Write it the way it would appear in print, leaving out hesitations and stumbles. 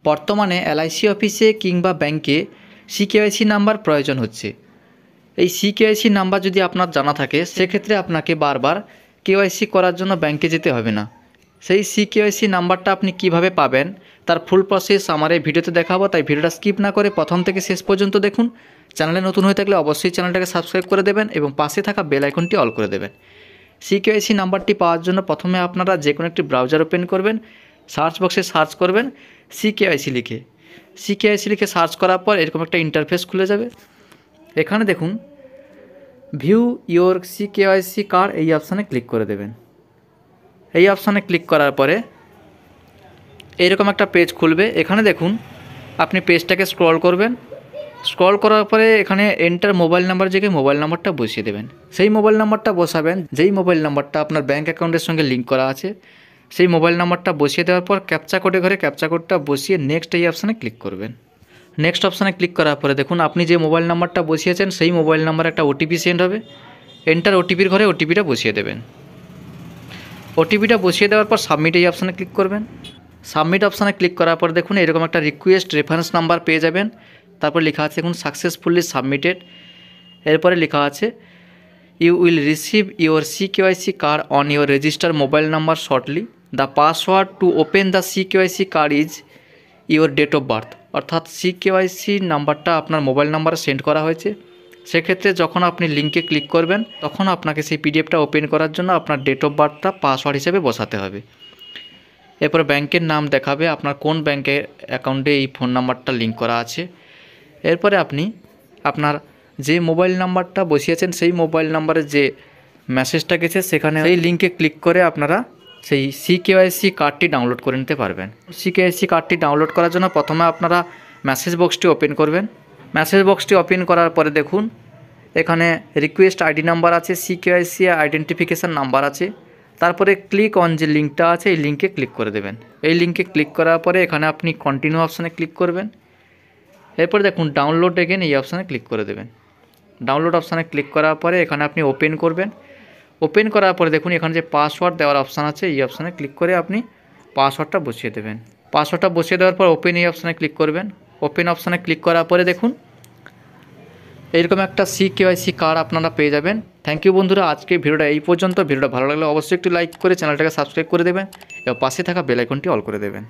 বর্তমানে এলআইসি অফিসে কিংবা ব্যাংকে সিকেওয়াইসি নাম্বার প্রয়োজন হচ্ছে। এই সিকেওয়াইসি নাম্বার যদি আপনার জানা থাকে সেক্ষেত্রে আপনাকে বারবার কেওয়াইসি করার জন্য ব্যাংকে যেতে হবে না। সেই সিকেওয়াইসি নাম্বারটা আপনি কিভাবে পাবেন তার ফুল প্রসেস আমার এই ভিডিওতে দেখাবো, তাই ভিডিওটা স্কিপ না করে প্রথম থেকে শেষ পর্যন্ত দেখুন। চ্যানেলে নতুন হয়ে থাকলে অবশ্যই চ্যানেলটাকে সাবস্ক্রাইব করে দেবেন এবং পাশে থাকা বেল আইকনটি অল করে দেবেন। সিকেওয়াইসি নাম্বারটি পাওয়ার জন্য প্রথমে আপনারা যে কোনো একটি ব্রাউজার ওপেন করবেন, সার্চ বক্সে সার্চ করবেন সিকেওয়াইসি লিখে। সিকেওয়াইসি লিখে সার্চ করার পর এরকম একটা ইন্টারফেস খুলে যাবে। এখানে দেখুন ভিউ ইওর সিকেওয়াইসি কার্ড এই অপশানে ক্লিক করে দেবেন। এই অপশানে ক্লিক করার পরে এইরকম একটা পেজ খুলবে। এখানে দেখুন আপনি পেজটাকে স্ক্রল করবেন। স্ক্রল করার পরে এখানে এন্টার মোবাইল নাম্বার জায়গায় মোবাইল নাম্বারটা বসিয়ে দেবেন। সেই মোবাইল নাম্বারটা বসাবেন যেই মোবাইল নাম্বারটা আপনার ব্যাঙ্ক অ্যাকাউন্টের সঙ্গে লিঙ্ক করা আছে। সেই মোবাইল নাম্বারটা বসিয়ে দেওয়ার পর ক্যাপচা কোডে ঘরে ক্যাপচা কোডটা বসিয়ে নেক্সট এই অপশানে ক্লিক করবেন। নেক্সট অপশানে ক্লিক করার পরে দেখুন আপনি যে মোবাইল নাম্বারটা বসিয়েছেন সেই মোবাইল নাম্বারে একটা ওটিপি সেন্ড হবে। এন্টার ওটিপির ঘরে ওটিপিটা বসিয়ে দেবেন। ওটিপিটা বসিয়ে দেওয়ার পর সাবমিট এই অপশানে ক্লিক করবেন। সাবমিট অপশানে ক্লিক করার পর দেখুন এরকম একটা রিকোয়েস্ট রেফারেন্স নাম্বার পেয়ে যাবেন। তারপর লেখা আছে দেখুন সাকসেসফুলি সাবমিটেড। এরপরে লেখা আছে you will receive your CKYC card on your register mobile number shortly. The password to open the CKYC card is your date of birth. অর্থাৎ সিকেওয়াইসি নাম্বারটা আপনার মোবাইল নাম্বারে সেন্ড করা হয়েছে। সেক্ষেত্রে যখন আপনি লিঙ্কে ক্লিক করবেন তখন আপনাকে সেই পিডিএফটা ওপেন করার জন্য আপনার ডেট অফ বার্থটা পাসওয়ার্ড হিসেবে বসাতে হবে। এরপর ব্যাংকের নাম দেখাবে আপনার কোন ব্যাংকের অ্যাকাউন্টে এই ফোন নাম্বারটা লিঙ্ক করা আছে। এরপরে আপনি আপনার যে মোবাইল নাম্বারটা বসিয়েছেন সেই মোবাইল নাম্বারে যে মেসেজটা গেছে সেখানে এই লিঙ্কে ক্লিক করে আপনারা সেই সিকেওয়াইসি কার্ডটি ডাউনলোড করে নিতে পারবেন। সিকেওয়াইসি কার্ডটি ডাউনলোড করার জন্য প্রথমে আপনারা মেসেজ বক্সটি ওপেন করবেন। মেসেজ বক্সটি ওপেন করার পরে দেখুন এখানে রিকোয়েস্ট আইডি নাম্বার আছে, সিকেওয়াইসি আইডেন্টিফিকেশান নাম্বার আছে। তারপরে ক্লিক অন যে লিঙ্কটা আছে এই লিঙ্কে ক্লিক করে দেবেন। এই লিঙ্কে ক্লিক করার পরে এখানে আপনি কন্টিনিউ অপশানে ক্লিক করবেন। এরপরে দেখুন ডাউনলোড এগেন এই অপশানে ক্লিক করে দেবেন। ডাউনলোড অপশানে ক্লিক করার পরে এখানে আপনি ওপেন করবেন। ওপেন করার পরে দেখুন এখানে যে পাসওয়ার্ড দেওয়ার অপশান আছে এই অপশানে ক্লিক করে আপনি পাসওয়ার্ডটা বসিয়ে দেবেন। পাসওয়ার্ডটা বসিয়ে দেওয়ার পর ওপেন এই অপশানে ক্লিক করবেন। ওপেন অপশানে ক্লিক করার পরে দেখুন এইরকম একটা সিকেওয়াইসি কার্ড আপনারা পেয়ে যাবেন। থ্যাংক ইউ বন্ধুরা, আজকে ভিডিওটা এই পর্যন্ত। ভিডিওটা ভালো লাগলে অবশ্যই একটু লাইক করে চ্যানেলটাকে সাবস্ক্রাইব করে দেবেন এবং পাশে থাকা বেল আইকনটি অল করে দেবেন।